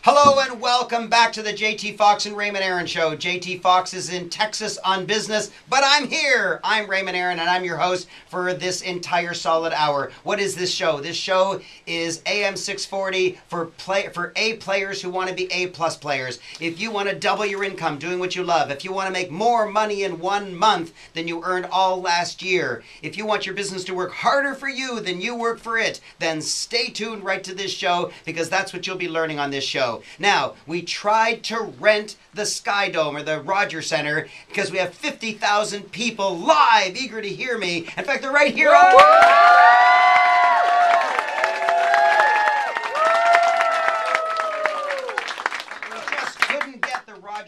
Hello and welcome back to the JT Fox and Raymond Aaron Show. JT Fox is in Texas on business, but I'm here. I'm Raymond Aaron and I'm your host for this entire solid hour. What is this show? This show is AM 640 for A players who want to be A+ players. If you want to double your income doing what you love, if you want to make more money in 1 month than you earned all last year, if you want your business to work harder for you than you work for it, then stay tuned right to this show because that's what you'll be learning on this show. Now, we tried to rent the Sky Dome or the Rogers Center because we have 50,000 people live eager to hear me. In fact, they're right here.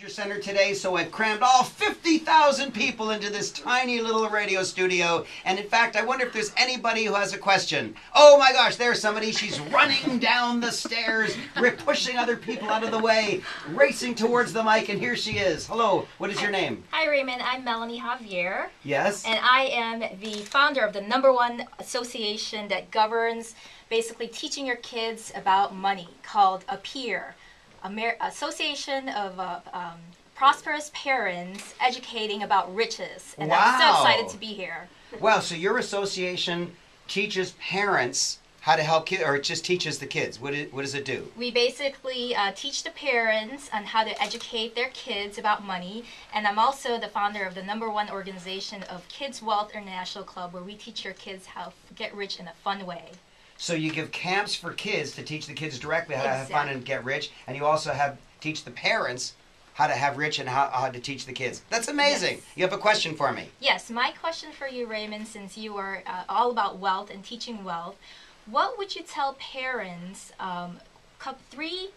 Center today, so I've crammed all 50,000 people into this tiny little radio studio. And in fact, I wonder if there's anybody who has a question. Oh my gosh, there's somebody. She's running down the stairs, pushing other people out of the way, racing towards the mic, and here she is. Hello, what is your name? Hi Raymond, I'm Melanie Javier. Yes? And I am the founder of the #1 association that governs basically teaching your kids about money called APPEAR. Association of Prosperous Parents Educating About Riches. And wow. I'm so excited to be here. Wow, so your association teaches parents how to help kids, or it just teaches the kids? What does it do? We basically teach the parents on how to educate their kids about money. And I'm also the founder of the #1 organization of Kids Wealth International Club, where we teach your kids how to get rich in a fun way. So you give camps for kids to teach the kids directly how to have fun and get rich, and you also teach the parents how to have rich and how to teach the kids. That's amazing. Yes. You have a question for me. Yes, my question for you, Raymond, since you are all about wealth and teaching wealth, what would you tell parents, three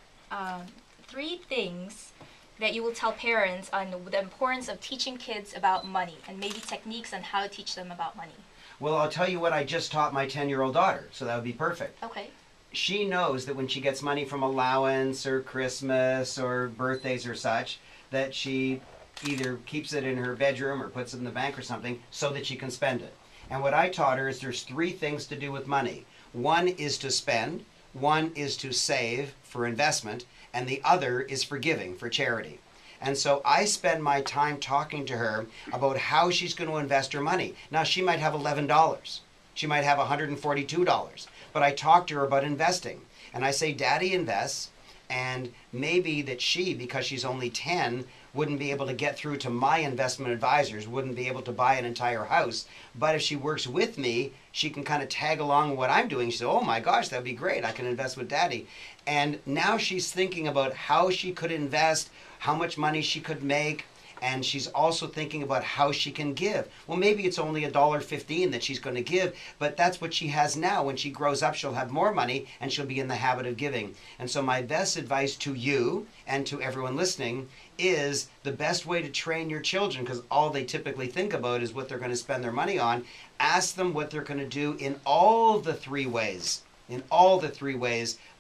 things that you will tell parents on the importance of teaching kids about money, and maybe techniques on how to teach them about money? Well, I'll tell you what I just taught my 10-year-old daughter, so that would be perfect. Okay. She knows that when she gets money from allowance or Christmas or birthdays or such, that she either keeps it in her bedroom or puts it in the bank or something so that she can spend it. And what I taught her is there's 3 things to do with money. One is to spend, one is to save for investment, and the other is for giving, for charity. And so I spend my time talking to her about how she's going to invest her money. Now, she might have $11. She might have $142. But I talk to her about investing. And I say, Daddy invests, and maybe that she, because she's only 10, wouldn't be able to get through to my investment advisors, wouldn't be able to buy an entire house. But if she works with me, she can kind of tag along with what I'm doing. She said, oh my gosh, that'd be great. I can invest with Daddy. And now she's thinking about how she could invest, how much money she could make, and she's also thinking about how she can give. Well, maybe it's only $1.15 that she's going to give, but that's what she has now. When she grows up, she'll have more money, and she'll be in the habit of giving. And so my best advice to you and to everyone listening is the best way to train your children, because all they typically think about is what they're going to spend their money on. Ask them what they're going to do in all the 3 ways,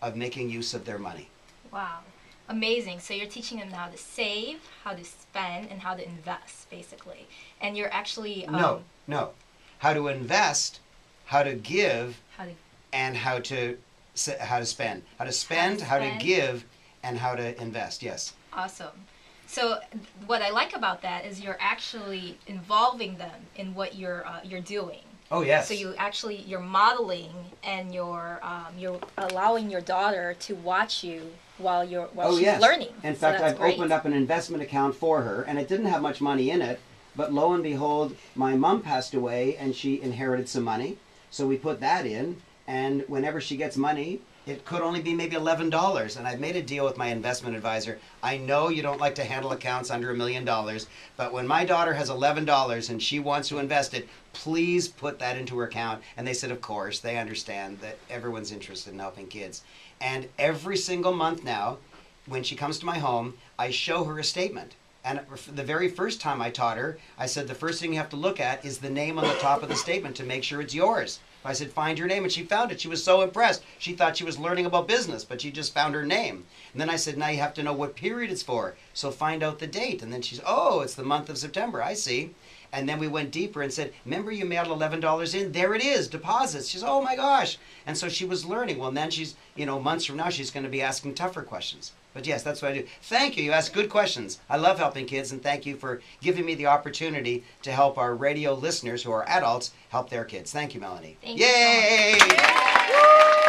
of making use of their money. Wow. Amazing. So you're teaching them how to save, how to spend, and how to invest, basically. And you're actually... No. How to invest, how to give, and how to spend. How to spend, how to give, and how to invest. Yes. Awesome. So what I like about that is you're actually involving them in what you're doing. Oh yes. So you're modeling, and you're allowing your daughter to watch you while she's learning. In fact, I've opened up an investment account for her, and it didn't have much money in it, but lo and behold, my mom passed away and she inherited some money. So we put that in, and whenever she gets money, it could only be maybe $11. And I've made a deal with my investment advisor. I know you don't like to handle accounts under $1 million, but when my daughter has $11 and she wants to invest it, please put that into her account. And they said, of course, they understand that everyone's interested in helping kids. And every single month now, when she comes to my home, I show her a statement. And the very first time I taught her, I said the first thing you have to look at is the name on the top of the statement to make sure it's yours. I said, find your name, and she found it. She was so impressed. She thought she was learning about business, but she just found her name. And then I said, now you have to know what period it's for. So find out the date. And then she's, oh, it's the month of September. I see. And then we went deeper and said, remember you mailed $11 in? There it is, deposits. She's, oh my gosh. And so she was learning. Well, and then she's, months from now, she's going to be asking tougher questions. But yes, that's what I do. Thank you. You ask good questions. I love helping kids, and thank you for giving me the opportunity to help our radio listeners who are adults help their kids. Thank you, Melanie. Thank Yay! you so much.